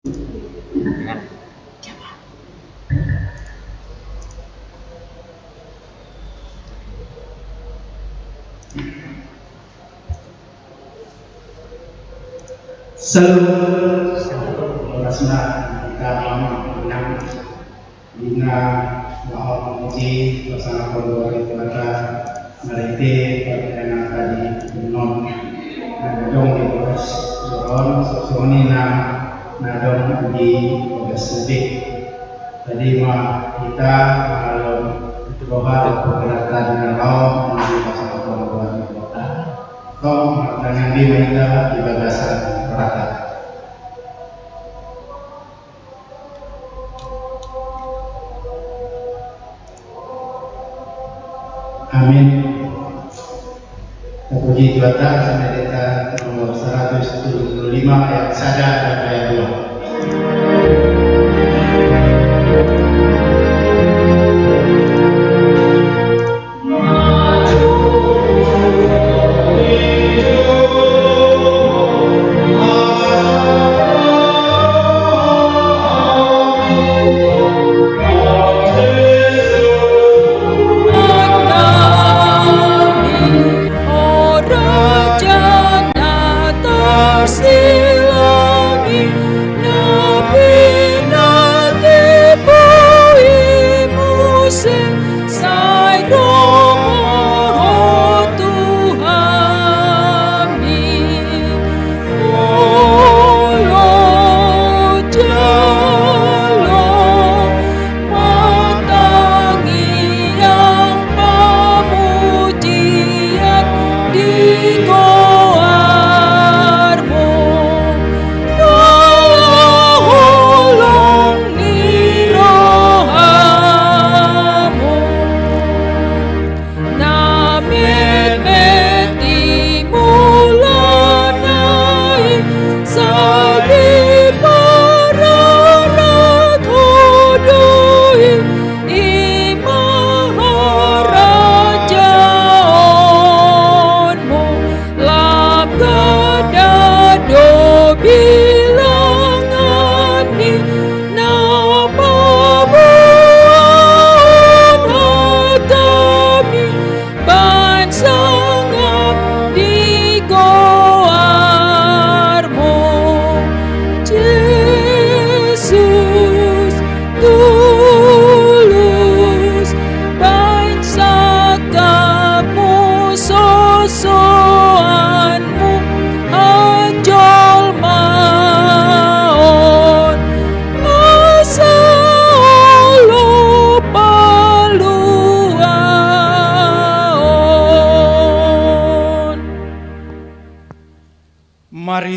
Salam Rasna kita menang Bina Mahal Memuji Bersama Kedua Rituata Meriti Pertanyaan tadi Non Nadong di Boros Zoron Sosonina Nadong di Boros Mudik. Tadi kita malam Doa pergerakan Nalong Menuju Bersama Kedua Rituata Tom dengan diminta di bagasan rata. Amin. Terpuji Tuhan Sampai nomor 175 ayat 1 dan ayat 2.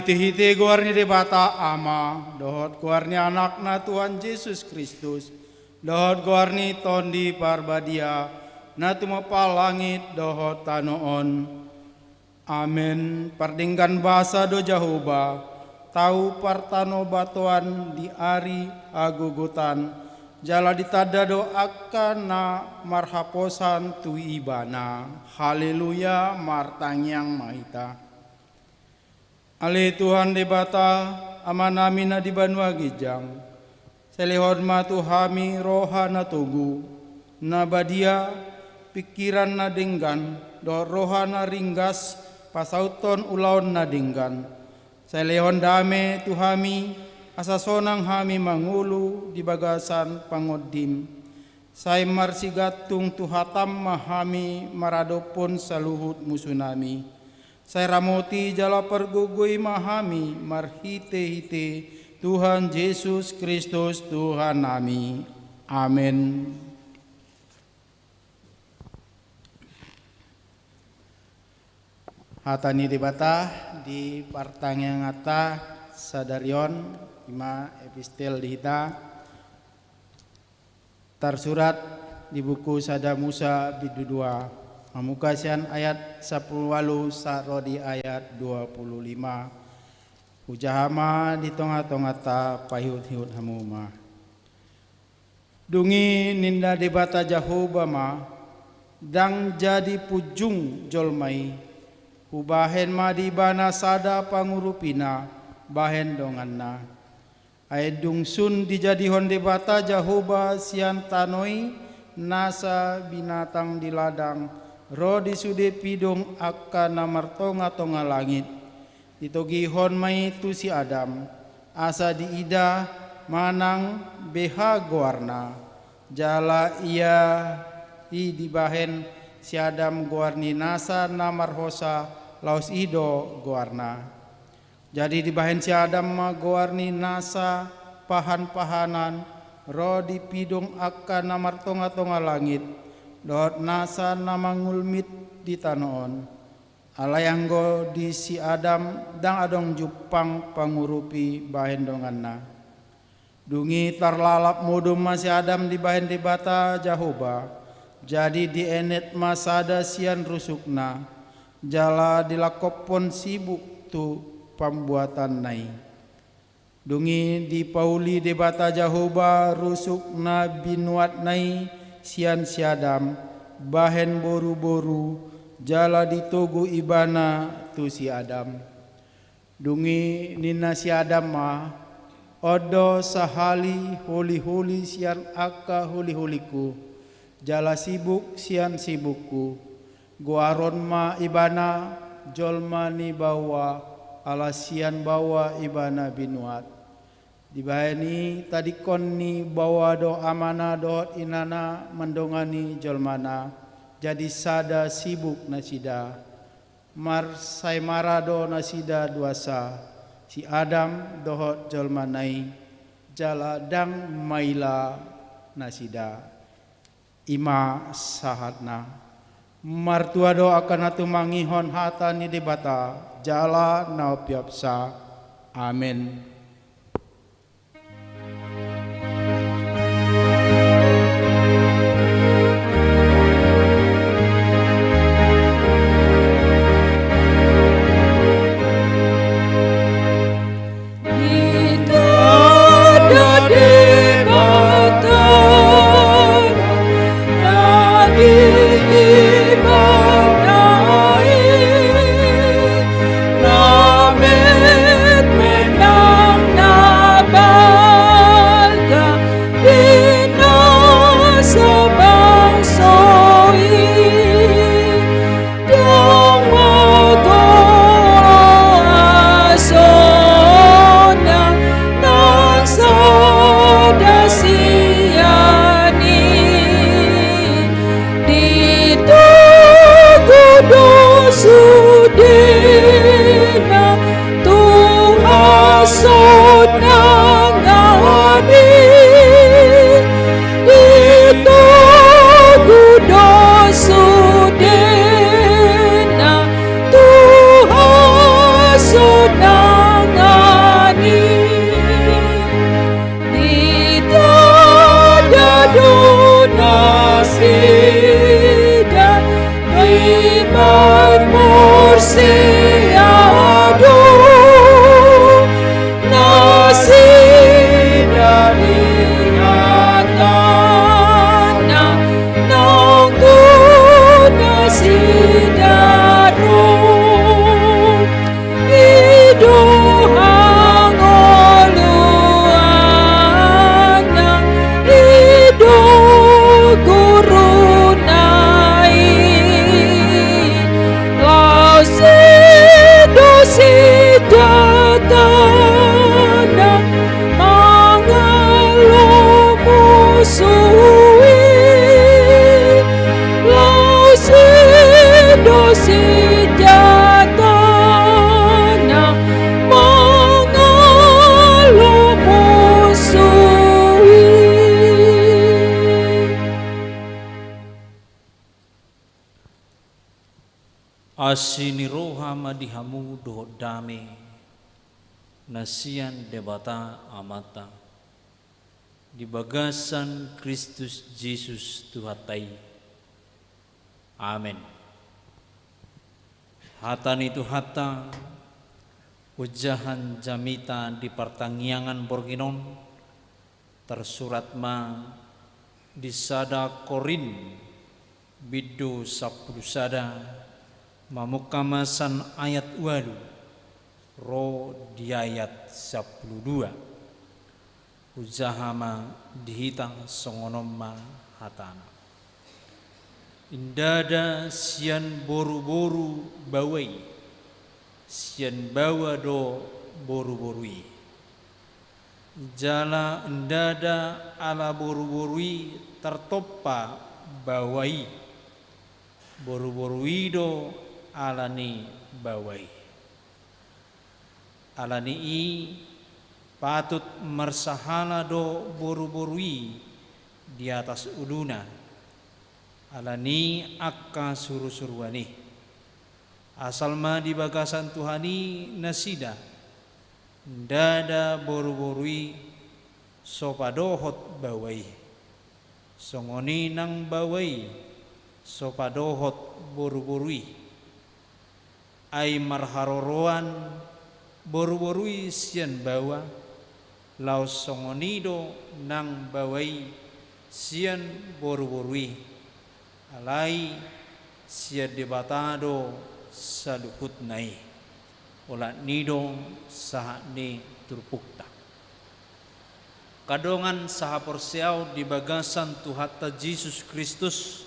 Hiti guarni debata ama, dohot guarni anakna Tuhan Yesus Kristus, dohot guarni tondi parbadia, natumapa langit dohot tanoon. Amin. Pardingkan bahasa do Jahoba, tahu partano batuan di ari agugutan, jala ditada doakan na marhaposan tu ibana. Haleluya martangyang mahita. Ale Tuhan debata amanami na di banwa gijang. Selehon matu hami roha na tugu. Na badia pikiran na dinggan. Do roha na ringgas pasauton ulaon na dinggan. Selehon dame tuhami asasonang hami mangulu di bagasan pangodim. Say marsigatung tuhatam mahami maradopon saluhut musunami. Saya ramoti jala pergugui mahami marhite-hite Tuhan Yesus Kristus Tuhan nami. Amin. Hatani dibata di partang yang ngata sadarion ima epistel dihita tersurat di buku Sada Musa bidudua. Mamukasian ayat 10 walu sarodi ayat 25. Ujahama di tonga-tonga ta pahihut-hihut hamuma. Dungi ninda debata Jahobama dang jadi pujung jolmai. Ubahen ma di bana sada pangurupina bahen donganna. Aedung sun dijadihon debata Jahoba sian tanoi nasa binatang di ladang ro disude pidong akka namartonga tonga langit ditogihon mai tu si Adam asa diida manang beha goarna jala ia dibahen si Adam goarni nasa namarhosa laos ido goarna. Jadi dibahen si Adam ma goarni nasa pahan-pahanan ro dipidong akka namartonga-tonga langit dot nasa namangulmit di tanoon alayanggo di si Adam dang adong jupang pangurupi bahen donganna dungi tarlalap modum ma si Adam dibahen di bata Jahoba jadi dienet masada sian rusukna jala dilakopon sibuk tu pembuatan nai dungi di pauli debata Jahoba rusuk na binuat nai sian siadam bahen boru-boru jala ditogu ibana tu si Adam dungi nina si Adam ma odo sahali holi-holi sian akka holi-holiku jala sibuk sian sibukku guaron ma ibana jolma ni bawa alasian bawa ibana binuat dibahani tadikon ni bawa do amana do inana mendongani jolmana jadi sada sibuk nasida mar sai marado nasida duasa si Adam dohot jolmanai jala dang maila nasida ima sahatna martua do akan atu mangihon hata ni debata jala naopiapsa amin. Asini roha madihamu doh dame nasian debata amata di bagasan Kristus Yesus Tuhatai. Amin. Hatan itu hata ujahan jamita di pertanggiangan borginon tersurat ma di sada Korin bidu sapulu sada mamukamasan ayat walu ro di ayat 12 ujahama dihitang songonoma hatana. Indada sian boru-boru bawai, sian bawa do boru-borui. Jala indada ala boru-borui tertopa bawai, boru-borui do alani bawai. Alani i patut mersahala do boru-borui di atas uluna. Alani akka suru-suruani. Asal ma di bagasan Tuhani nasida. Dada boru-borui sopadohot bawai. Songoni nang bawai sopadohot boru-borui. Ai marharoroan boru-borui sian bawa, laos songonido nang bawai sian boru-borui, alai sian debatado saluhut nai, olat nido sahane turpukta. Kadongan saha porsiau di bagasan Tuhatta Yesus Kristus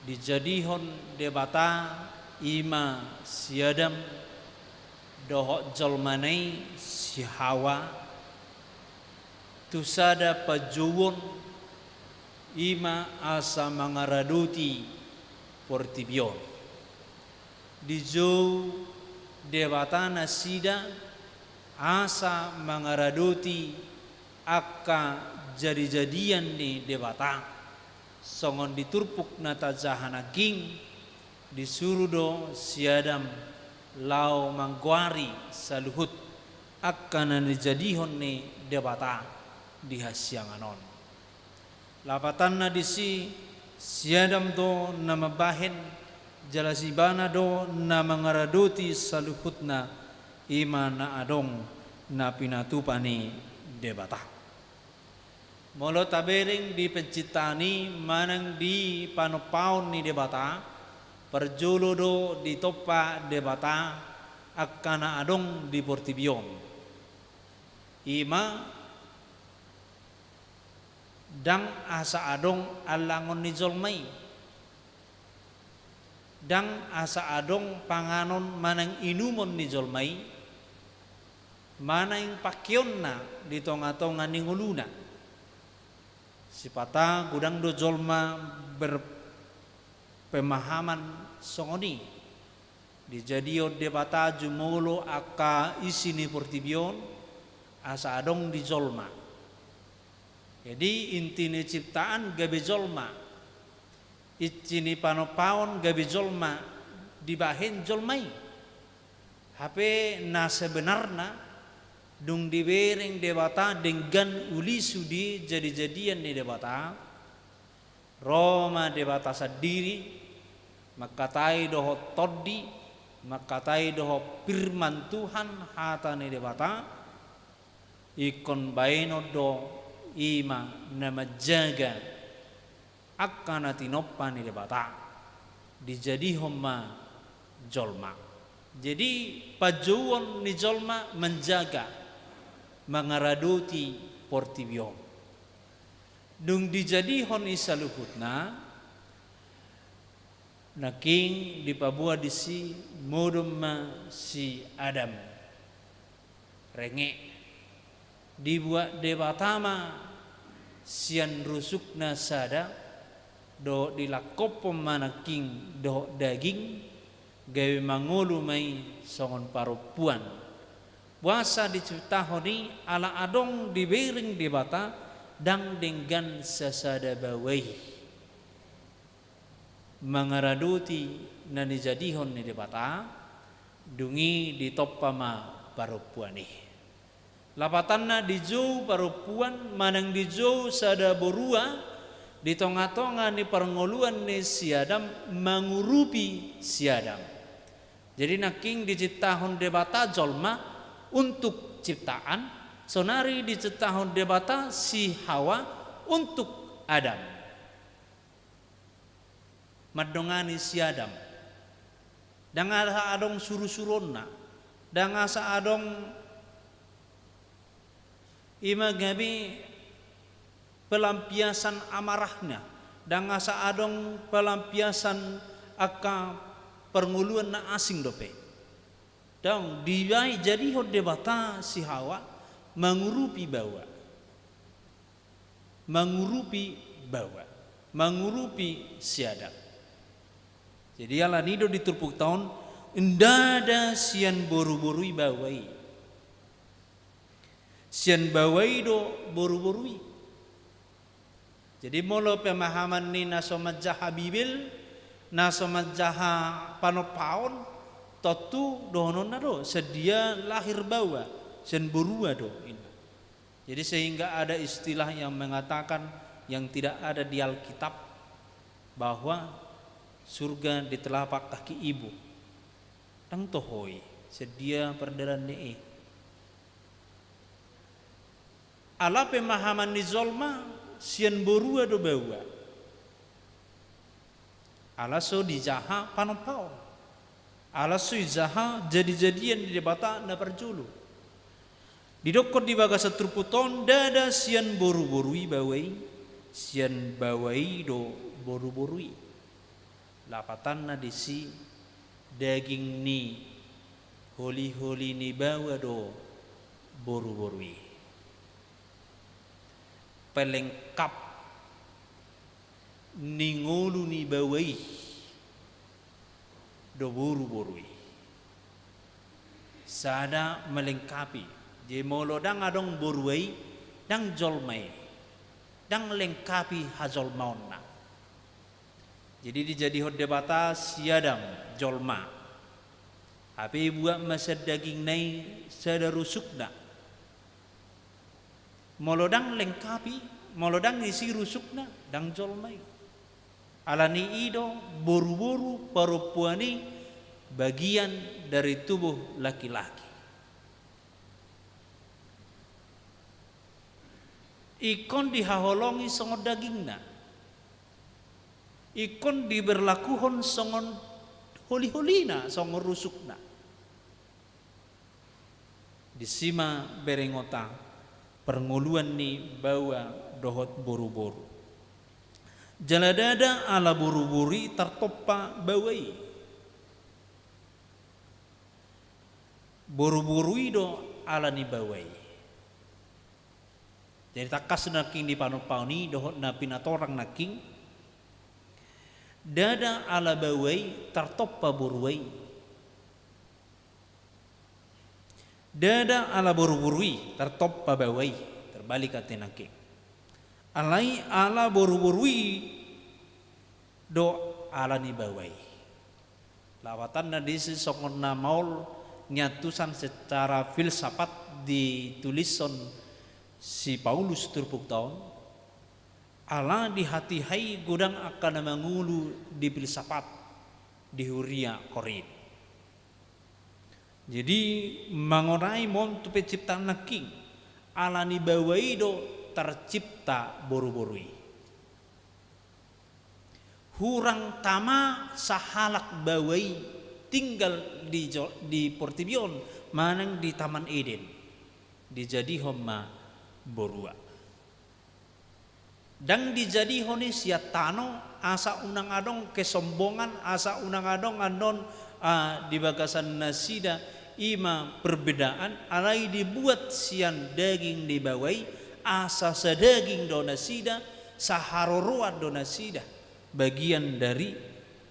dijadihon debata ima siadam dohok jolmanai si Hawa tusada pajuwon ima asa mangaraduti portibion dijo debata nasida asa mangaraduti akka jadi-jadian ni debata songon diturpuk nata jahanaking disuruh do siadam lau mangguari saluhut akan dijadihon ni debata di hasyanganon. Lapatanna disi siadam do nama bahen jalasibana do nama ngaraduti saluhutna imana adong na pinatupani debata. Molo tabering di pencitani manang di panopaun ni debata perjolo do di topa debata akkana adong di portibion ima dang asa adong alangon ni jolmai dang asa adong panganon manang inumon ni jolmai manang pakyon na di tonga-tonga ni nguluna sipata gudang do jolma pemahaman songoni dijadio debata jumolo aka isini portibion asa adong di jolma. Jadi intine ciptaan gabe jolma, icini panopaon gabe jolma dibahen jolmai. Hape na sebenarna dung dibereng debata dengan uli sudi jadi-jadian di debata Roma debata sadiri makatai doho toddi makatai doho firman Tuhan hatane debata ikon baino do ima nama jaga akkana tinoppani debata dijadi homma jolma. Jadi pajuwon ni jolma menjaga mangaraduti portibion dung dijadi hon isaluhutna naking dipabua disi modumma si Adam renge dibuat debatama sian rusukna sada do dilakopom manaking do daging gawe mangulu mai songon parupuan puasa diciptahoni ala adong dibering debata dang dengan sasada bawai mangaraduti nani jadihon ni debata dungi ditopama parupuani lapatanna dijau parupuan manang dijau sada borua di tonga-tonga ni perngoluan ni siadam mangurupi siadam. Jadi naking diciptahon debata jolma untuk ciptaan, sonari diciptahon debata si Hawa untuk Adam. Madongani si Adam. Dangasa adong suru-suronna, dangasa adong ima gabi pelampiasan amarahnya dan asa adong pelampiasan aka pernguluan na asing dope. Dan dibai jadi hot debata si Hawa mengurupi bawa. Mengurupi bawa. Mengurupi si Adam. Jadi ala nido diturpuk tahun ndada sian boru-borui bawai. Sian bawai do boru-borui. Jadi molo pemahaman ni nasomat jaha bibil, nasomat jaha panopaon, totu dohonon do sedia lahir bawa, sian borua do ini. Jadi sehingga ada istilah yang mengatakan yang tidak ada di Alkitab bahwa surga di telapak kaki ibu. Tang tohoi sedia perdaran ne. Ala pemahaman ni zolma sian borua do bawa. Ala so di jaha panopau. Ala so jaha jadi-jadian di debata na perjulu. Didokot di baga setruputon dada sian boru-borui bawai. Sian bawai do boru-borui. Lapatan na disi daging ni holi-holi ni bawa do boru-borui. Pelengkap ningolu ni bawai do boru-borui. Sada melengkapi. Jemolo dang adong boruai dang jolmai. Dang lengkapi hazol mauna. Jadi dijadi hot debata siadam jolma. Api buat masa daging nai sada rusukna. Molodang lengkapi, molodang isi rusukna dang jolmai. Alani ido boru-boru perempuani bagian dari tubuh laki-laki. Ikon dihaholongi songon dagingna. Ikon diberlakuhon songon holi-holina songon rusukna. Disima berengota pernguluan ni bawa dohot boru-boru. Jaladada ala boru-buri tertopa bawai. Boru-borui do ala ni bawai. Jadi takas naking di panopau ni dohot na pinatorang naking dada ala bawai tertopa boruai. Dada ala boru-borui tertopa bawai terbalik kate naking. Alai ala boru-borui do ala ni bawai. Lawatan na disi songon na maul nyatusan secara filsafat ditulisan si Paulus turpuk tahun. Allah di hati hai gudang akan mengulu di filsafat di huria korin. Jadi mengorai mon tu penciptaan naking ala ni bawai do tercipta boru-borui. Hurang tama sahalak bawai tinggal di Portibion manang di Taman Eden dijadi homa borua. Dan dijadi honi siatano asa unang adong kesombongan asa unang adong anon di bagasan nasida ima perbedaan alai dibuat sian daging dibawai asa sedaging donasida saharoruat donasida bagian dari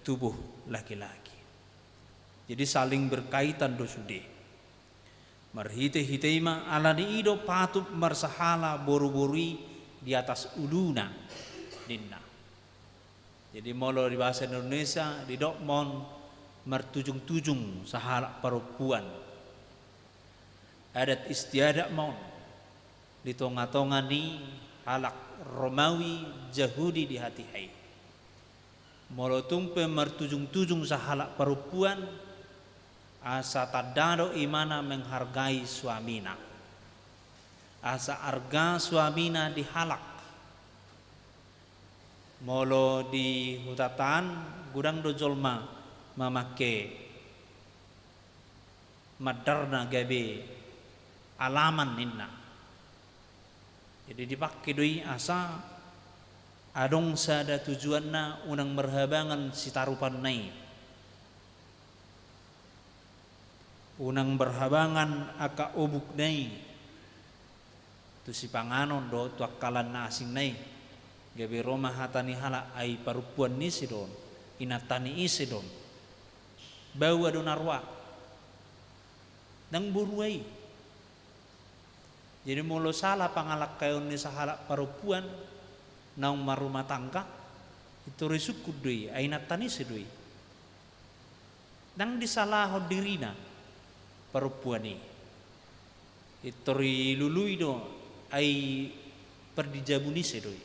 tubuh laki-laki. Jadi saling berkaitan dosude. Marhite-hiteima alani ido patut marsahala boru-borui di atas uluna dinna. Jadi molo di bahasa Indonesia di dokmon mertujung-tujung sahala perempuan. Adat istiadat mon di tonga-tonga ni halak Romawi Yahudi di hati hai. Molo tumpe mertujung-tujung sahala perempuan asa tadado imana menghargai suamina. Asa arga suamina dihalak. Molo di hutatan gudang dojolma mamake madarna gabe alaman ninna. Jadi dipakai doi asa adong sada tujuanna unang merhabangan si tarupan nai. Unang berhabangan aka obuk nai. Tu si panganon do tu akalan na asing nai. Gabi Roma hatani hala ai parupuan ni sidon. Inatani isidon. Bawa do narwa. Nang buruai. Jadi mulu salah pangalak kayon ni sahala parupuan naung marumah tangga itu risukku doi ainat tani sedoi nang disalah dirina parupuan ni itu lului do ai perdijabuni sedoi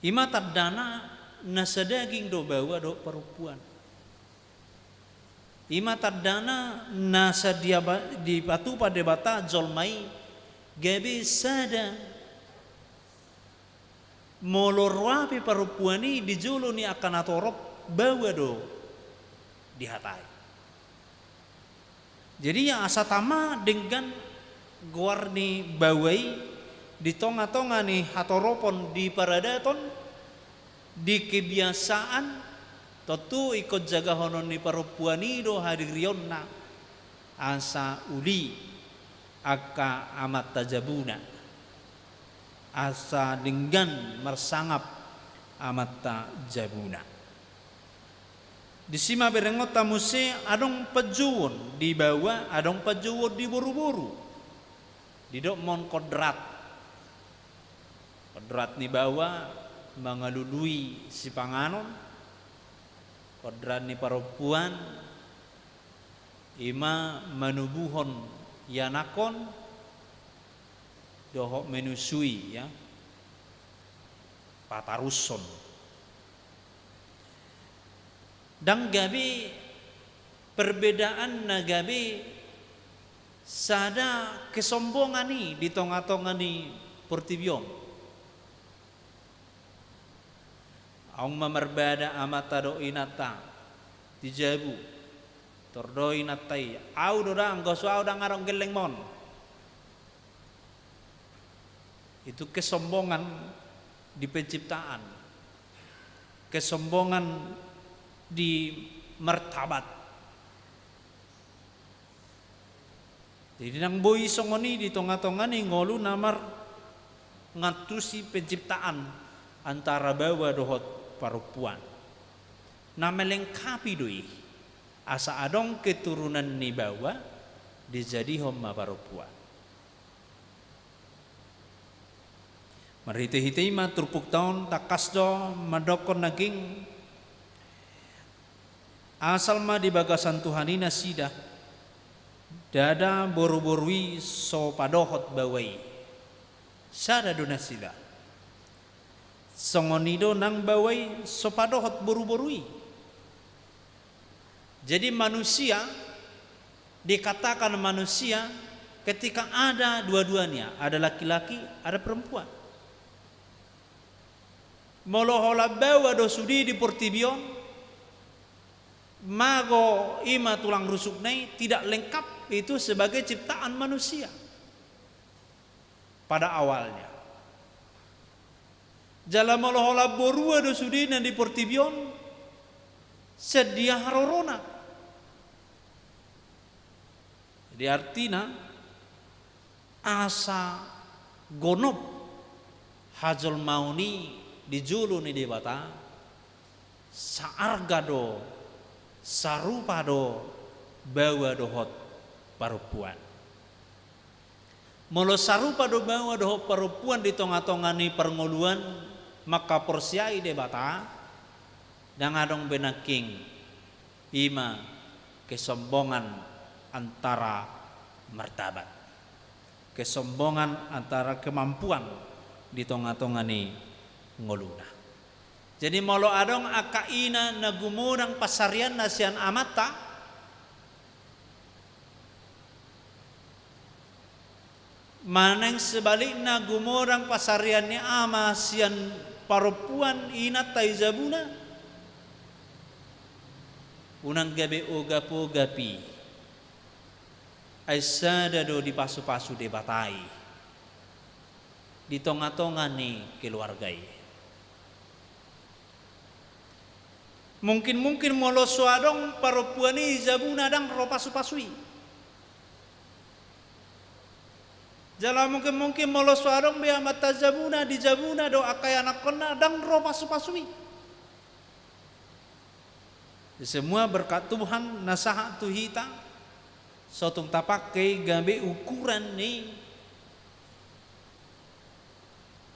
ima tadana nasa daging do bawa do parupuan ima tadana nasa dia di batu pada bata jolmai gabi sada molorwapi parupuani di jolo ni akan atorop bawa do dihatai. Jadi yang asatama dengan guarni bawai di tonga-tonga ni hatoropon di paradaton di kebiasaan tentu ikut jaga honon ni parupuani do hadirion na asa uli aka amat tajabuna asa dengan mersangap amat tajabuna di sima berengot tamuse adong pejuwon di bawah adong pejuwon di buru-buru di dok mon kodrat ni bawah mengalului si panganon kodrat ni parupuan ima manubuhon yanakon dohok menusui ya pataruson dan gabi perbedaan na gabi sada kesombongan ni di tonga-tonga ni Portibion aung mamerbada amata do inata dijabu tordo inatai au do dang gosu au dang arong geleng mon itu kesombongan di penciptaan kesombongan di martabat jadi nang boy songoni di tonga-tonga ni ngolu namar ngatusi penciptaan antara bawa dohot parupuan na melengkapi doi asa adong keturunan ni bawa dijadi homma parupuan marhite-hite ma turpuk taon takasdo madokon naging asal ma di bagasan Tuhanina sida dada boru-borui so padohot bawai sada donasila songonido nang bawai so padohot boru-borui jadi manusia dikatakan manusia ketika ada dua-duanya ada laki-laki ada perempuan molohola bawa do sudi di Portibion mago ima tulang rusuk nai tidak lengkap itu sebagai ciptaan manusia pada awalnya jala molohola borua do sudina di Portibion sedia harorona jadi artina asa gonop hajol mauni di julu ni debata saarga do sarupa do bawa dohot parupuan molo sarupa do bawa dohot parupuan di tonga-tonga ni perngoluan maka porsiai debata dan adong benaking ima kesombongan antara martabat kesombongan antara kemampuan di tonga-tonga ni ngoluna jadi molo adong akaina nagumurang pasarian nasian amata maneng sebaliknya gumurang pasariannya ama sian parupuan inat taizabuna unang gabe o gapo gapi Aisada do di pasu-pasu debatai. Di tonga-tonga ni keluargai. Mungkin molo suadong perempuan ni zabuna dang ro pasu-pasui. Jala mungkin molo suadong be mata zabuna di zabuna do akai anak kena dang ro pasu-pasui. Semua berkat Tuhan nasaha tu hita sotung tapakai gambe ukuran ni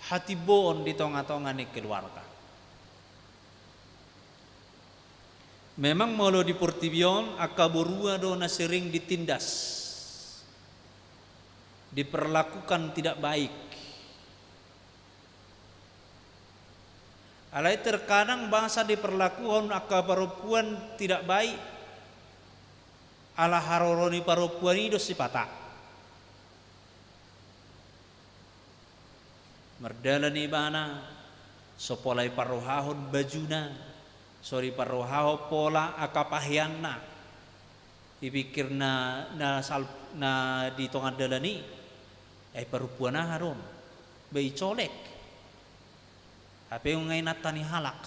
hati bon di tonga-tonga ni keluarga. Memang molo di Portibion akaborua do na sering ditindas, diperlakukan tidak baik. Alai terkadang bangsa diperlakukan akabarupuan tidak baik. Ala haroroni parupuan itu sipata. Merdala ni bana sopolai paruhahon bajuna sorry paruhaho pola akapahianna ipikirna na di tongan dalani parupuan haron bei colek apa yung ngay natani halak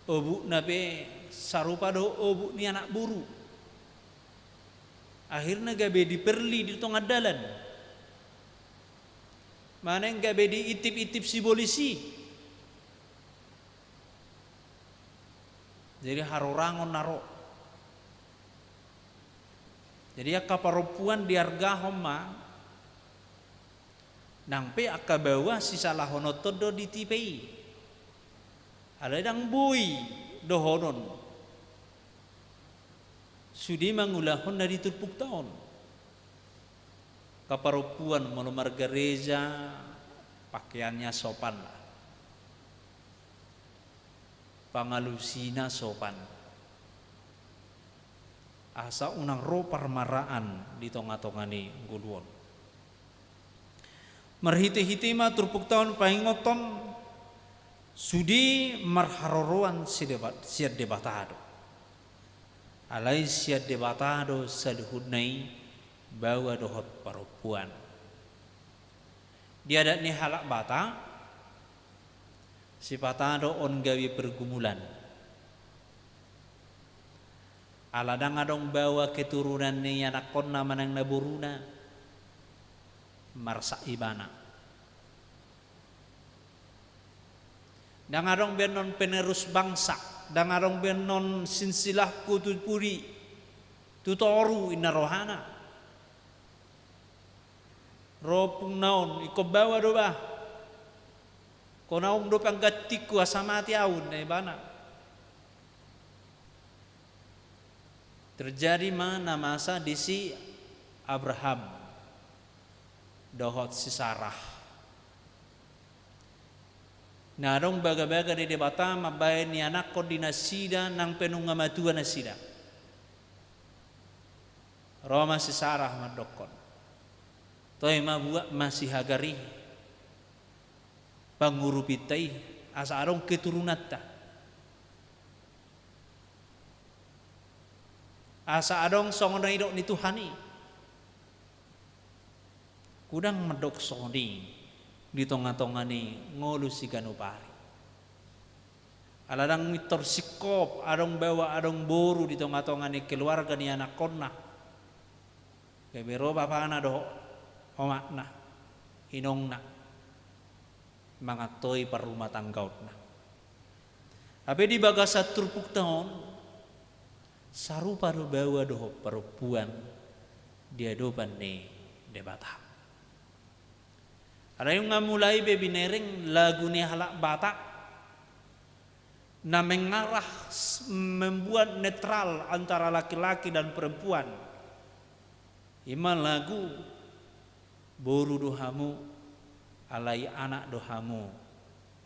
obu nabe sarupa do obu ni anak buru. Akhirnya gabe diperli di tengah dalan. Mana yang gabe diitip-itip si polisi. Jadi harorangon naro. Jadi akaparupuan diarga homa. Nangpe akabawa si salah honotodo ditipei. Ada dang bui dohonon. Sudi mangulahon na ditupuk taon. Kaparupuan mono margareja pakaiannya sopan lah. Pangalusina sopan. Asa unang ro parmaraan di tonga-tonga ni guluon. Marhiti-hiti ma turpuk taon paingoton sudi marharoroan siad debatado. Alai siad debatado saluhudnai bawa dohot parupuan. Dia ada ni halak bata si patado on gawi pergumulan. Aladang adong bawa keturunan ni anak konna manang naburuna marsa ibana. Dang adong benon penerus bangsa. Dan arong benon sinsilah kutupuri tutoru inarohana ropung naon iko bawa do ba ko naong do panggatiku asamati aun na ibana terjadi mana masa di si Abraham dohot si Sarah. Narong baga-baga di debata mabayan ni anak ko dinasida ng penungamatuan na sida. Roma si Sarah madokon. Toy mabuak masih hagari. Pangurupitay asa arong keturunat ta. Asa adong songon na idok ni Tuhani. Kudang medok songoni. Di tonga-tonga ni ngolu si ganupari. Aladang mitor sikop, adong bawa adong boru di tonga-tonga ni keluarga ni anak konna. Kebero bapana do homakna, hinongna, mangatoy parumah tanggautna. Tapi di bagasa turpuk tahun, sarupa do bawa do perempuan dia doban ni debata. Ada yang ngamulai bebi nereng lagu ni halak batak na mengarah membuat netral antara laki-laki dan perempuan. Iman lagu boru dohamu alai anak dohamu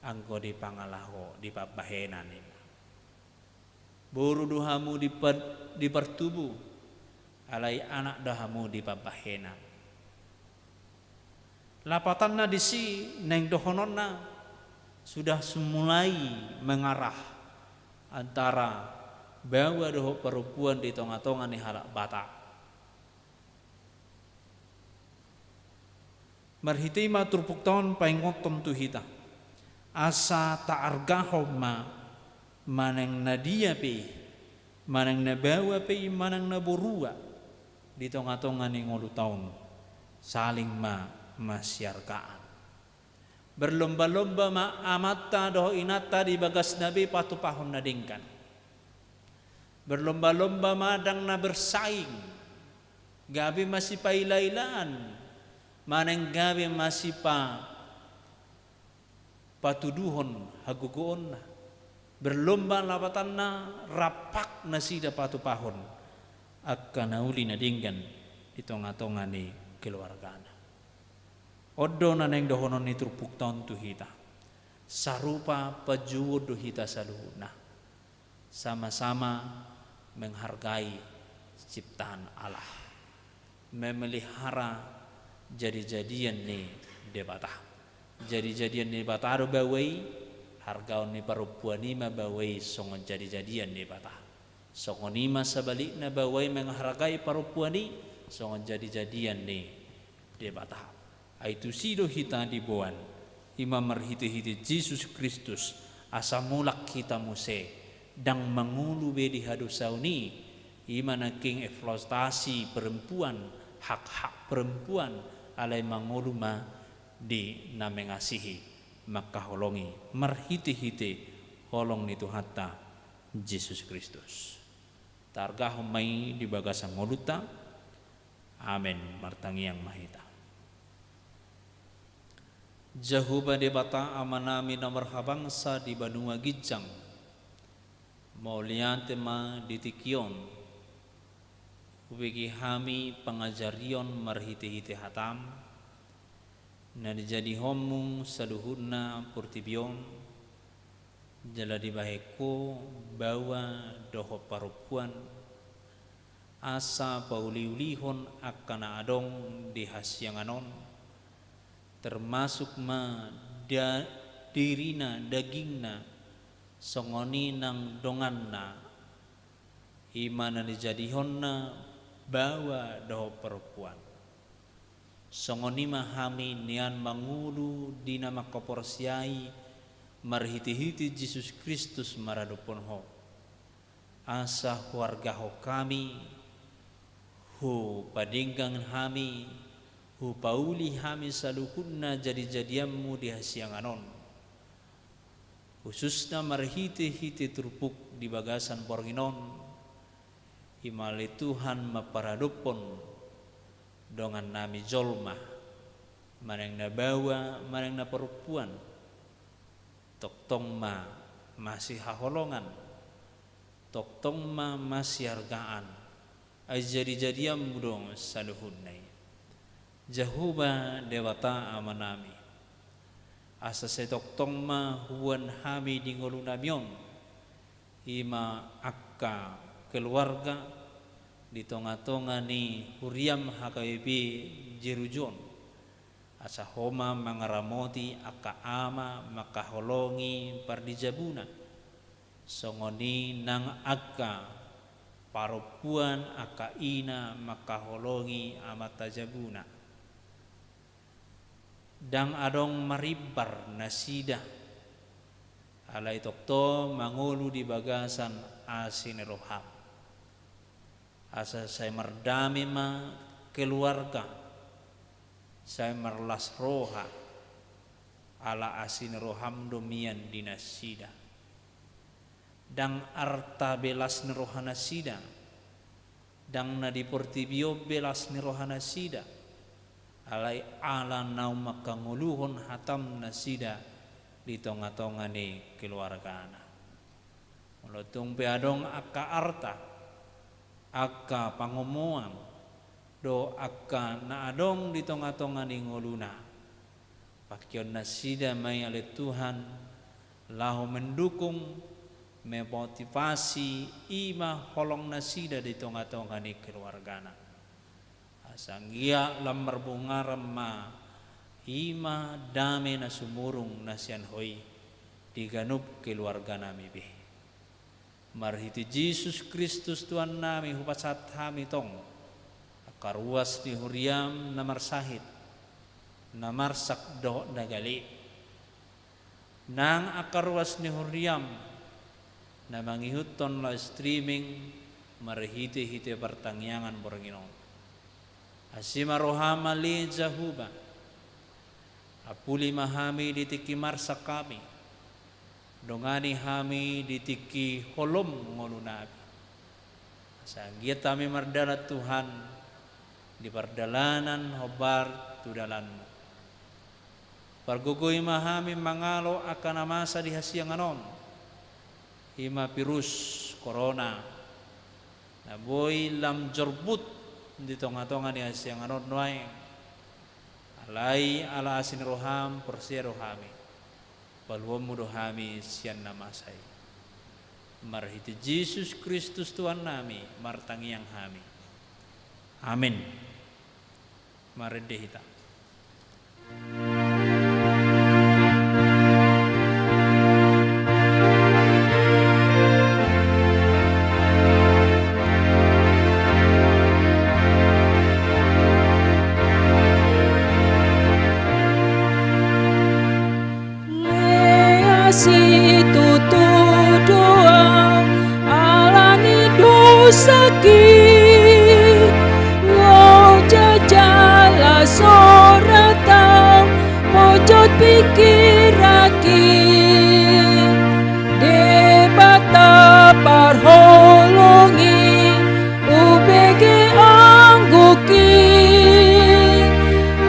anggo di pangalaho di pabahenan ini. Boru dohamu di pertubuh alai anak dohamu di pabahenan. Lapatan na disi neng dohonon na sudah mulai mengarah antara bawa doh perempuan di tengah-tengah ni halak bata. Marhiti matur pukton paingotom tuhita. Asa taargahom manang nadia pe, manang nabawa pe, manang naborua di tengah-tengah ni ngolu taon saling masyarkaan. Berlomba-lomba amata doh inata di bagas nabi patu pahon nadingkan. Berlomba-lomba madang na bersaing. Gabi masih pailailan. Maneng gabi masih patuduhon hagugoon na. Berlomba lapatan na rapak na sida patu pahon. Akka nauli nadingkan di tengah-tengah ni keluarga. Odo na neng dohonon ni trupuk taon tuhita. Sarupa pajuod tuhita saluhuna. Sama-sama menghargai ciptaan Allah. Memelihara jadi-jadian ni debata. Jadi-jadian ni debata aru bawai. Hargaon ni perempuan ni bawai songon jadi-jadian debata. Songon ni sabalik na bawai menghargai perempuan ni songon jadi-jadian ni debata. Aitu sido hita dibuan imam merhiti-hiti Yesus Kristus asa mulak kita muse dang mangulu be di hadusauni imana king eksploitasi perempuan hak-hak perempuan alai mangulu ma di na mengasihi maka holongi merhiti-hiti holong nitu hatta Yesus Kristus targah mai di bagasan ngoluta amin martangi yang mahita. Jahuba debata amanami nomor habangsa di Banua Gijang Mauliante ma ditikion Ubegi hami pengajarion marhiti-hiti hatam na dijadi homung saluhurna purtibion jala dibaheko bawa doho parupuan asa pauliulihon akana adong di hasyanganon termasuk dirina dagingna songoni nang donganna imana dijadihonna bawa doho perempuan songoni mahami nian mangulu dina makoporsiai marhiti-hiti Yesus Kristus maradupun ho asa keluarga ho kami hu padinggang hami hu pauli hami saluhunna jadi-jadianmu di hasyanganon khususna marhiti-hiti turpuk di bagasan porginon himali Tuhan maparadupon dongan nami jolma maneng na bawa maneng na perempuan toktong ma masih haholongan toktong ma masih hargaan ay jadi-jadianmu dong saluhunnai Jahuba dewata amanami asa setoktong ma huan hami di ngolunamion ima akka keluarga di tonga-tonga ni huriam hakaibi jerujon asa homa mangaramoti akka ama makaholongi pardijabuna songoni nang akka parupuan akka ina makaholongi amatajabuna dang adong maribar nasida alai tokto mangulu di bagasan asin roham asa saya merdami ma keluarga saya merlas roha ala asin roham domian dinasida dang arta belas rohana sida dang na diportibio belas rohana sida alai ala nau makanguluhon hatam nasida di tonga-tonga ni keluargana molotung peadong akka arta akka pangomoang do akka na adong di tonga-tonga ni ngoluna pakyon nasida may ale Tuhan lahu mendukung memotivasi ima holong nasida di tonga-tonga ni keluargana sanggia lamar bungaram ma ima dame na sumurung nasian hoi diganup keluarga nami be. Marhiti Yesus Kristus Tuhan nami hupasat hami tong akaruas ni huriam namar sahid namar sakdo nagali nang akaruas ni huriam na mangihuton live streaming marhiti-hiti pertangyangan bornginon asima rohama li jahuba apuli mahami ditiki marsa kami dongani hami ditiki holom ngolunabi sanggit kami mardalat Tuhan di perdalanan hobar tudalanmu pargugui mahami mangalo akan masa di hasiang anon hima virus corona na boy lam jorbut di tonga-tonga di hasiang anon noy alai ala asin roham persia rohami balwam mudohami sian namasai marhiti Yesus Kristus Tuhan nami martangiang hami amin marendehita sakit ngau jajala soratau pojot pikir rakit debata parholongi ubege angguki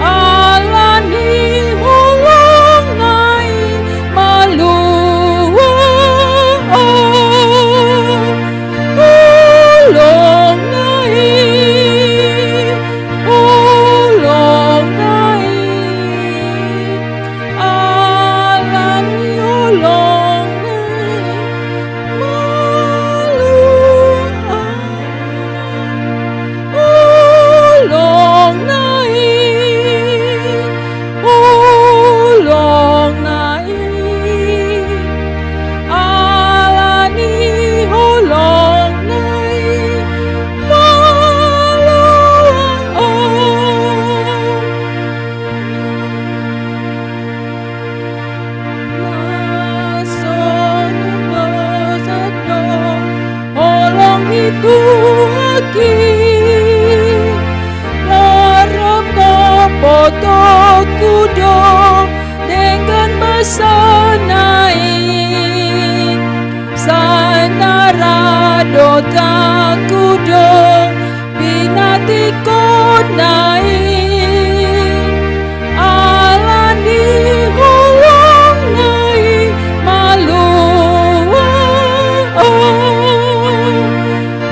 alani hulungai malu kudo dengan besanai sanara dota kudo binati kodnai alani hulung nai malu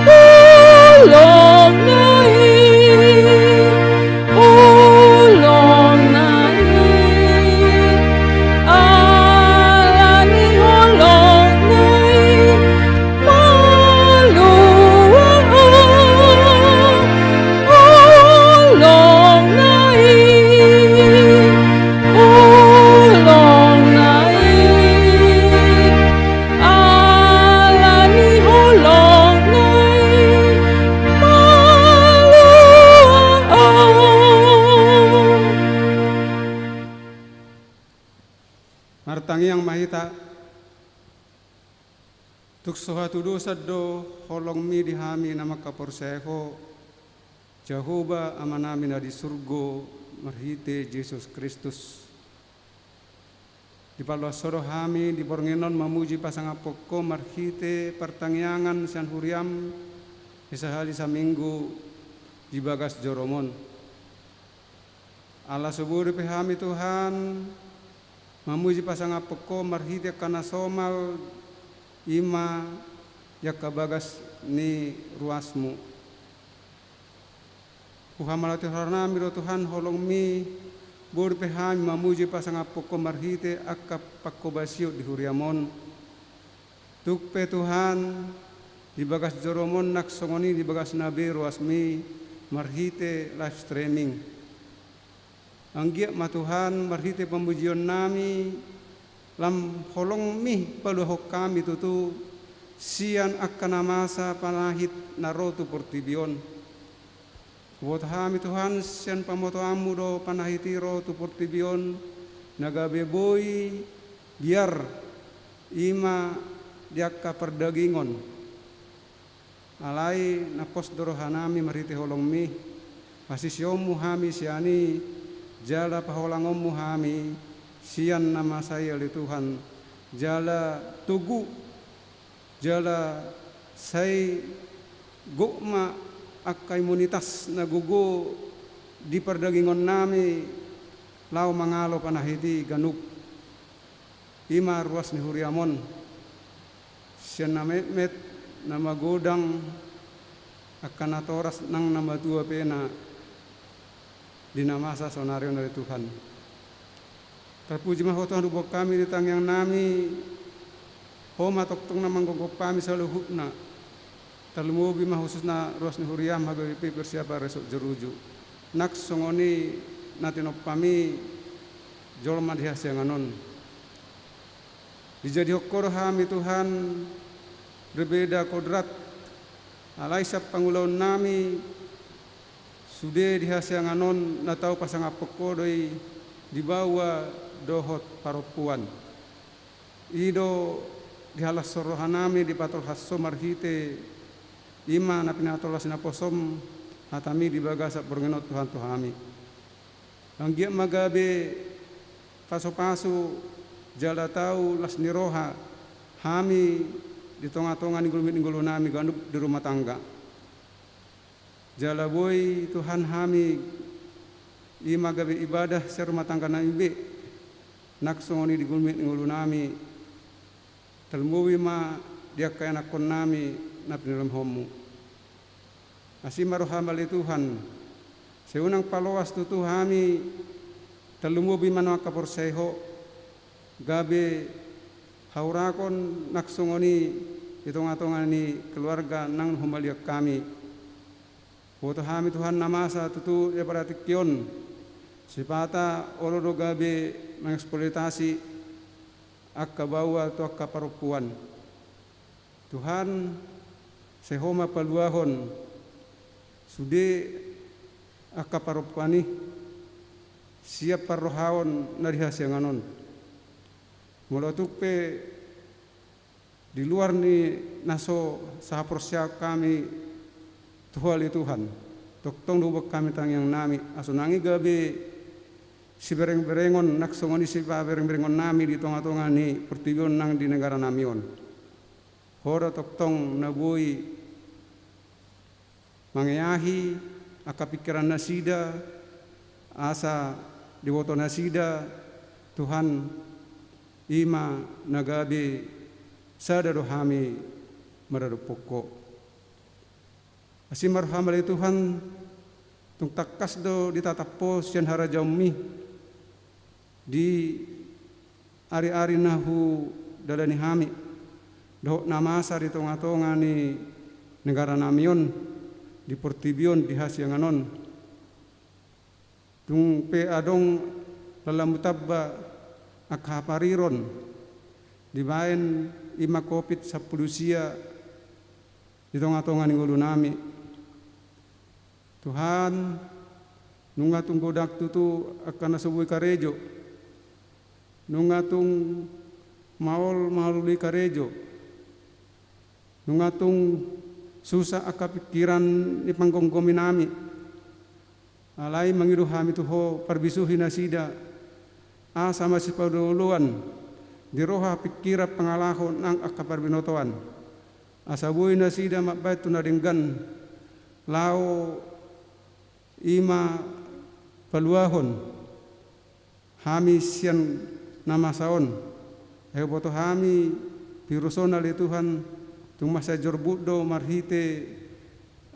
ulong nai Martangiang mahita tuk sohatu dosa do holong mi dihami nama kaporseho Jehovah amanami na di surgo marhite Yesus Kristus di palwasoro hami di borngenon mamuji pasangapoko marhite pertangiangan sian huriam isahali saminggu di bagas joromon Allah suburi pehami Tuhan mamuji pasangapoko marhite kana somal ima yakabagas ni ruasmu uhamalati harnami ro Tuhan holong mi bor pehami mamuji pasangapoko marhite akka pakobasio di huriamon tukpe Tuhan di bagas joromon nak songoni di bagas nabi ruasmi marhite live streaming anggia ma Tuhan marhite pembujian nami lam holong mi paluho kami tutu sian akan masa panahit narotu portibion. Buat kami Tuhan sian pamoto amu do panahiti rotu portibion nagabeboy biar ima diakka perdagingon. Alai napos dorohanami mariti holong mi pasisyomu hami siani jala paholangommu hami sian nama saya li Tuhan jala tugu jala saya gukma akka imunitas na gugu di perdagingon nami lau mangalo panahiti ganuk ima ruas ni huriamon sian na met nama godang akan atoras nang nama tua pena di namasa sonario dari Tuhan. Terpuji mahal Tuhan rubok kami di tangyang nami homa toktong namang gogok kami selalu hukna talumubi mahususna ruas ni huriam hagawipi persiapa resok jeruju nak songoni natinop kami jolma dihasyanganon dijadi hokor hami Tuhan berbeda kodrat alai sap pangulaon nami sude dihasyanganon natau pasang apokodoi dibawa dohot paropuan ido dihalas sorohanami di patrol hasso marhite ima napinatolas naposom hatami dibaga sap bergenot Tuhan Tuhami anggia magabe paso-paso jala tau las niroha hami di tengah-tengah ninggulu nami gandup di rumah tangga. Jala boy Tuhan hami ima gabe ibadah ser rumah tangga nami be nak songoni di ninggulu nami telmuwi ma dia kaya nakon nami na pinilam homu. Asimaro hamali Tuhan seunang paloas tutu hami telumubi manwa kaporseho gabe haurakon naksongoni hitung-hitungan ni keluarga nang humaliak kami. Foto kami Tuhan namasa tutu ya paratikyon sipata olodo gabe mengeksploitasi akka bawa atau akka parupuan. Tuhan sehoma paluahon sude akka parupuani siap parrohaon narihasyanganon. Molotupe di luar ni naso sahaprosya kami tuhali Tuhan toktong dubak kami tangyang nami asunangi gabe si bereng-berengon naksongoni si pa bereng-berengon nami di tonga-tonga ni pertibion nang di negara namion hora toktong nabui mangayahi aka pikiran nasida asa diwoto nasida Tuhan ima nagabe sadaro hami marado poko asimar hamali Tuhan tung takas do ditatapo sian harajammi di ari-ari nahu dalani hami do namasa di tonga-tonga ni negara namion di portibion di hasyanganon tung pe adong lalamutabba akapariron dibaen ima kopit sa pulusia di tonga-tonga ni ngulu nami Tuhan nungatung godak tutu akan nasubui karejo nungatung maol maluli karejo nungatung susah aka pikiran ni panggonggomi nami alai mangidu hami tuho parbisuhi nasida asa masih paduluan diroha pikira pengalahon nang akaparbinotoan asabuy na sida mabait tunadinggan lao ima paluahon hami sian namasaon heboto hami pirusona li Tuhan tung masa jorbudo marhite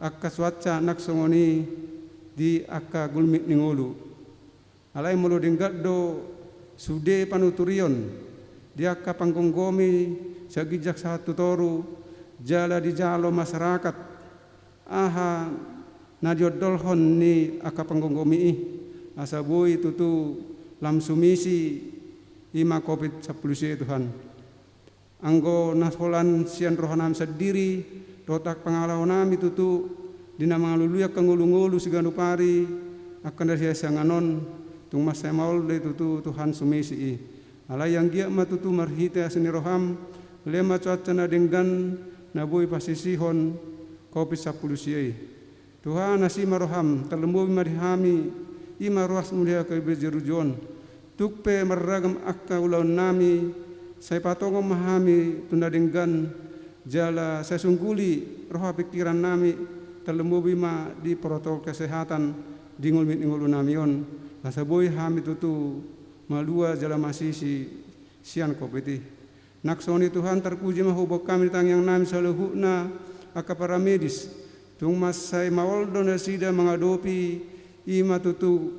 akka swatsa naksongoni di akka gulmit ningulu alai mulu dinggaddo sude panuturion dia ka panggonggomi sagijak satu toru jala di jalo masyarakat aha najodolhon ni aka panggonggomi asabui tutu lam sumisi ima COVID-19 Tuhan. Anggo nasholan sian rohanam sendiri, dotak pengalaw nami tutu, dina mangaluluya kangulu-ngulu siganu pari, akan dari sanganon, tung masay maul de tutu Tuhan sumisi. Alay yang gia matutu marhite asini roham, lema cuaca na denggan, nabuy pasisihon, COVID-19. Tuhan asima roham, terlembu marihami, ima ruas mulia ke bejerujon, tukpe meragam akka ulau nami, saya patongo memahami tunda denggan jala saya sungguli roha pikiran nami terlembu bima di protokol kesehatan di ngulu namion asa boy hami tutu malua jala masisi sian kopeti naksoni Tuhan terpuji mahubok kami tang yang nami saluhuna aka para medis tung mas saya mawal dona sida mengadopi ima tutu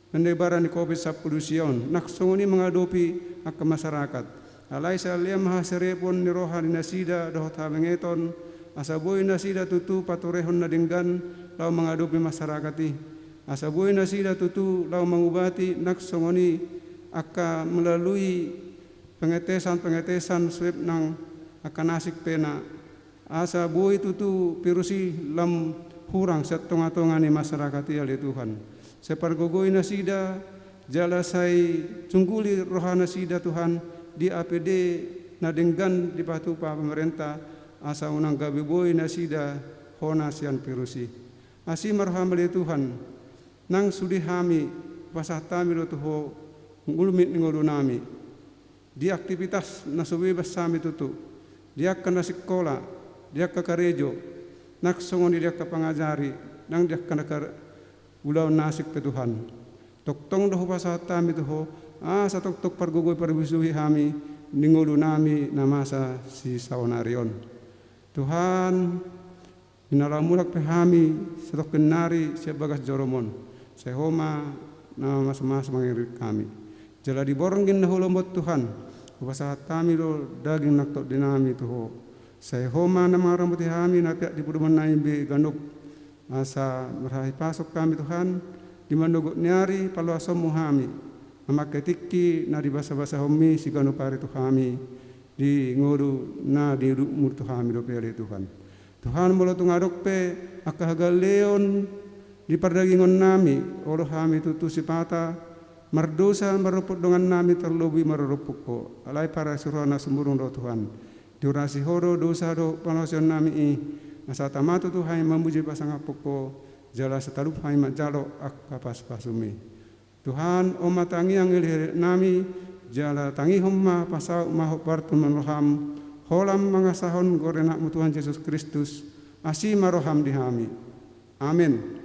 pendebaran di COVID-19 naksoni mengadopi aka masyarakat. Alai salia mahaserepon ni rohani nasida dohot habengeton asaboy nasida tutu paturehon na denggan lau mengadopi masyarakati asaboy nasida tutu lau mengubati naksongoni aka melalui pengetesan swab nang aka nasik pena asaboy tutu pirusi lam hurang setonga-tongani masyarakati ali Tuhan separgogoy nasida jala sai cungguli rohana sida Tuhan di APD na denggan di patupa pemerintah asa unang gabi boy na sida hona sian pirusi asi marhamali Tuhan nang sudi hami pasah tami lo tuho ngulumit ngulu nami di aktivitas na subebas sami tutu dia kana sekolah dia ka karejo nak songon dia ka pangajari nang dia kana ulau nasik pe Tuhan toktong doh pasah tami tuho sa tok pargugoy parbisuhi hami ningulu nami namasa si sawanarion Tuhan inalamulak pe hami satok kenari sebagas joromon sehoma na mas-mas mangirit kami jala diborongin na hulombot Tuhan upasahat kami lo daging naktok dinami tuho sehoma na mga rambuti hami na piak di puduman na imbi ganuk asa merahi pasok kami Tuhan di mandogot niari paluasom hami Amaketiki na di basa-basa homi sigano pare tu kami di ngoru na di rumur tu kami do pere Tuhan. Tuhan mula tu ngadok pe akahagaleon di perdagingon nami olo kami tutu sipata mardosa maruput dengan nami terlobi marupuk ko alai para surana semurung do Tuhan. Durasi horo dosa do panosion nami i asa tamatu tu hai memuji pasangapuk ko jala setarup hai majalo akapas pasumi. Tuhan oma tangi ang ilih nami jala tangi homma pasau mahok bartun manroham holam mangasahon gorenak mu Tuhan Yesus Kristus asi maroham dihami amin.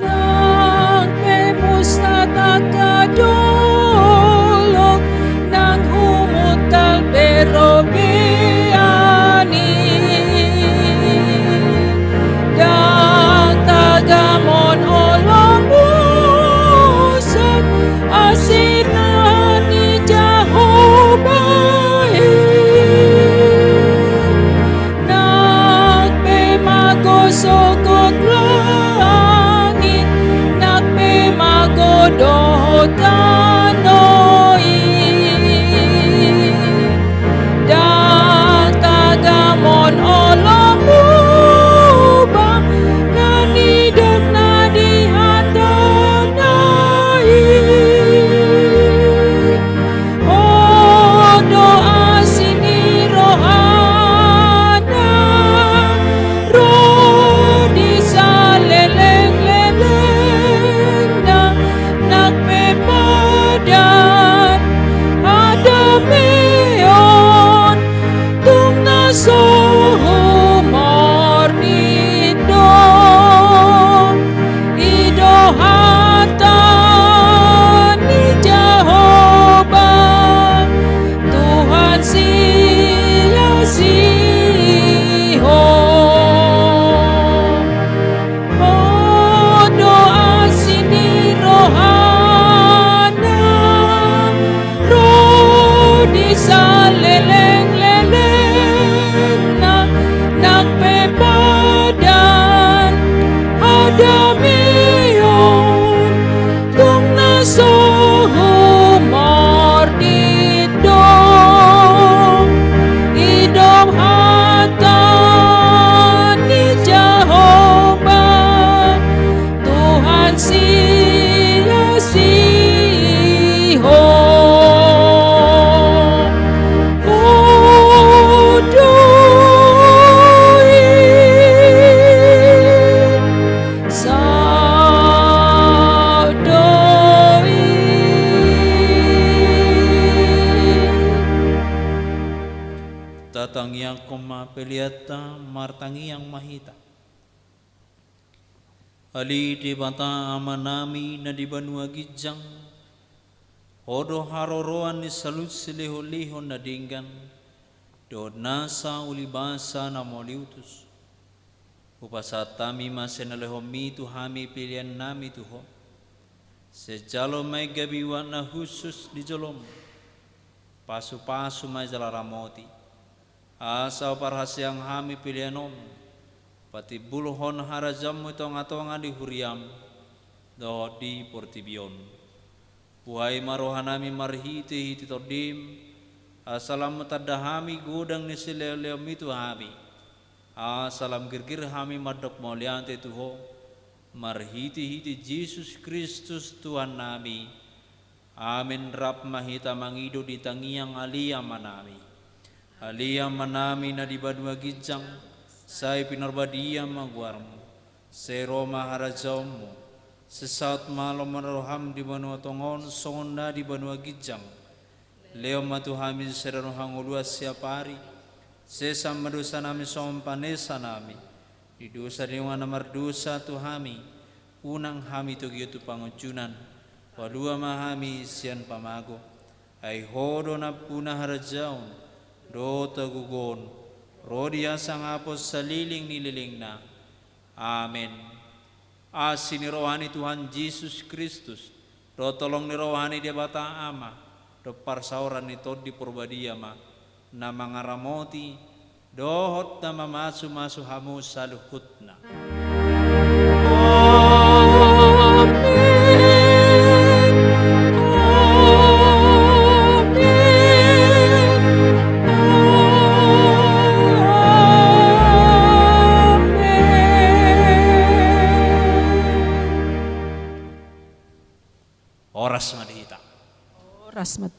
Nang pemusata kado Robiani dan tagamon olong koma peliata martangi yang mahita. Ali di bata amanami na di banua gijang. Hodo haroroan ni salut siliho-liho na dinggan. Do nasa ulibasa na moliutus. Upasatami masenalehomi tuhami pilihan nami tuho. Sejalo may gabiwa na husus di jolom. Pasu-pasu may jalaramoti. Asa parhasyang hami pilihanom. Pati buluhon harajam itong-atonga di huriam. Doh di portibion. Buhay marohanami marhiti-hiti todim. Asalam matadahami gudang ni sileo-leom itu hami. Asalam girgir hami madok mauliante tuho. Marhiti-hiti Jesus Kristus Tuhan nami. Amin rap mahita mangido di tangiang aliyam manami. Aliyam manami na di badua gijang. Say pinarbadiyam magwarmo. Sero maharajawmo. Sesaut malam menaroham di banua tongon. Sonda di banua gijang. Leo matuhami serarohang uluas siapari. Sesam madusa nami sompanesa nami. Di dosa dewa namar dosa tuhami. Unang hami tu gitu panguncunan. Wadua mahami sian pamago. Ay hodo na punah harajaun. Do tagugon. Rodia sang apos saliling nililing na. Amen. Asin ni rohani Tuhan Yesus Kristus. Do tolong ni rohani dia bata ama. Do parsauran ni tod di porbadia ma. Na mangaramoti. Dohot na mamasu-masu hamu saluhutna. Oras madihita. Oras mat